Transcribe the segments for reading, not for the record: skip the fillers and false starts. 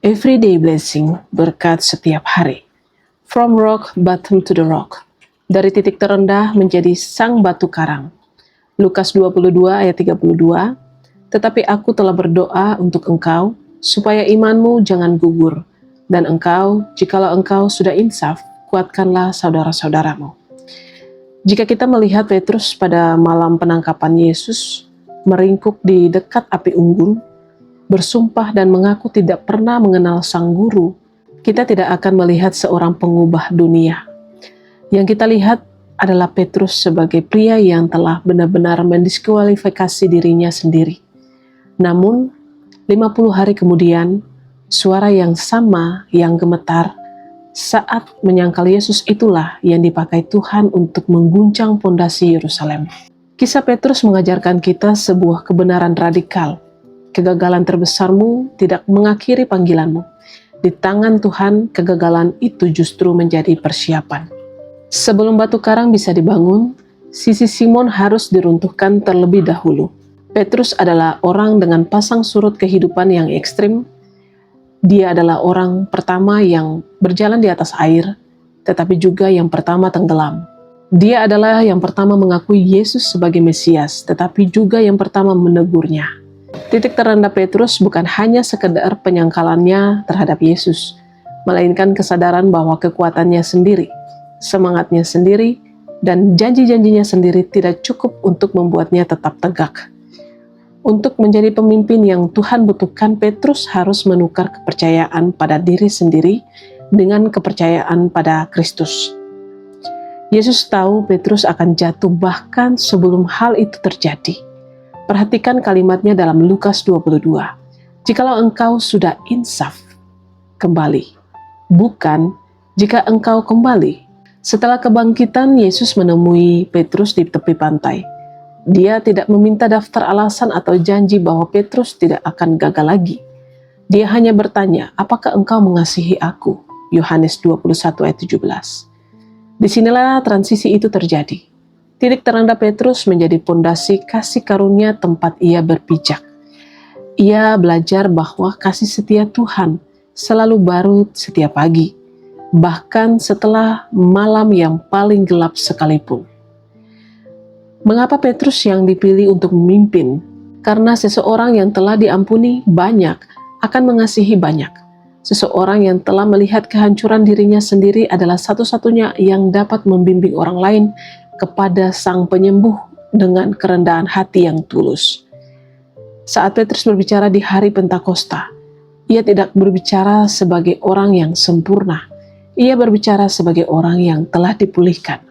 Everyday blessing, berkat setiap hari. From rock bottom to the rock. Dari titik terendah menjadi sang batu karang. Lukas 22 ayat 32. Tetapi aku telah berdoa untuk engkau, supaya imanmu jangan gugur. Dan engkau, jikalau engkau sudah insaf, kuatkanlah saudara-saudaramu. Jika kita melihat Petrus pada malam penangkapan Yesus, meringkuk di dekat api unggun, bersumpah dan mengaku tidak pernah mengenal sang guru, kita tidak akan melihat seorang pengubah dunia. Yang kita lihat adalah Petrus sebagai pria yang telah benar-benar mendiskualifikasi dirinya sendiri. Namun, 50 hari kemudian, suara yang sama yang gemetar saat menyangkal Yesus itulah yang dipakai Tuhan untuk mengguncang pondasi Yerusalem. Kisah Petrus mengajarkan kita sebuah kebenaran radikal. Kegagalan terbesarmu tidak mengakhiri panggilanmu. Di tangan Tuhan, kegagalan itu justru menjadi persiapan. Sebelum batu karang bisa dibangun, sisi Simon harus diruntuhkan terlebih dahulu. Petrus adalah orang dengan pasang surut kehidupan yang ekstrim. Dia adalah orang pertama yang berjalan di atas air, tetapi juga yang pertama tenggelam. Dia adalah yang pertama mengakui Yesus sebagai Mesias, tetapi juga yang pertama menegurnya. Titik terendah Petrus bukan hanya sekedar penyangkalannya terhadap Yesus, melainkan kesadaran bahwa kekuatannya sendiri, semangatnya sendiri, dan janji-janjinya sendiri tidak cukup untuk membuatnya tetap tegak. Untuk menjadi pemimpin yang Tuhan butuhkan, Petrus harus menukar kepercayaan pada diri sendiri dengan kepercayaan pada Kristus. Yesus tahu Petrus akan jatuh bahkan sebelum hal itu terjadi. Perhatikan kalimatnya dalam Lukas 22. Jikalau engkau sudah insaf, kembali. Bukan, jika engkau kembali. Setelah kebangkitan, Yesus menemui Petrus di tepi pantai. Dia tidak meminta daftar alasan atau janji bahwa Petrus tidak akan gagal lagi. Dia hanya bertanya, apakah engkau mengasihi aku? Yohanes 21 ayat 17. Disinilah transisi itu terjadi. Titik terendah Petrus menjadi pondasi kasih karunia tempat ia berpijak. Ia belajar bahwa kasih setia Tuhan selalu baru setiap pagi, bahkan setelah malam yang paling gelap sekalipun. Mengapa Petrus yang dipilih untuk memimpin? Karena seseorang yang telah diampuni banyak akan mengasihi banyak. Seseorang yang telah melihat kehancuran dirinya sendiri adalah satu-satunya yang dapat membimbing orang lain kepada Sang Penyembuh dengan kerendahan hati yang tulus. Saat Petrus berbicara di hari Pentakosta, ia tidak berbicara sebagai orang yang sempurna. Ia berbicara sebagai orang yang telah dipulihkan.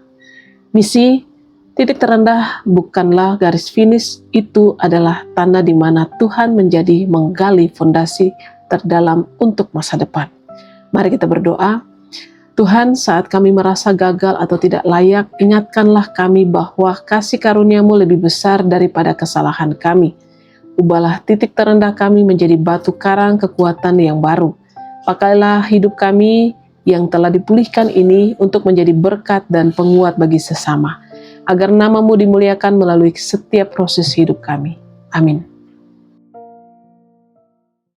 Misi titik terendah bukanlah garis finish, itu adalah tanah di mana Tuhan menjadi menggali fondasi terdalam untuk masa depan. Mari kita berdoa. Tuhan, saat kami merasa gagal atau tidak layak, ingatkanlah kami bahwa kasih karunia-Mu lebih besar daripada kesalahan kami. Ubahlah titik terendah kami menjadi batu karang kekuatan yang baru. Pakailah hidup kami yang telah dipulihkan ini untuk menjadi berkat dan penguat bagi sesama, agar nama-Mu dimuliakan melalui setiap proses hidup kami. Amin.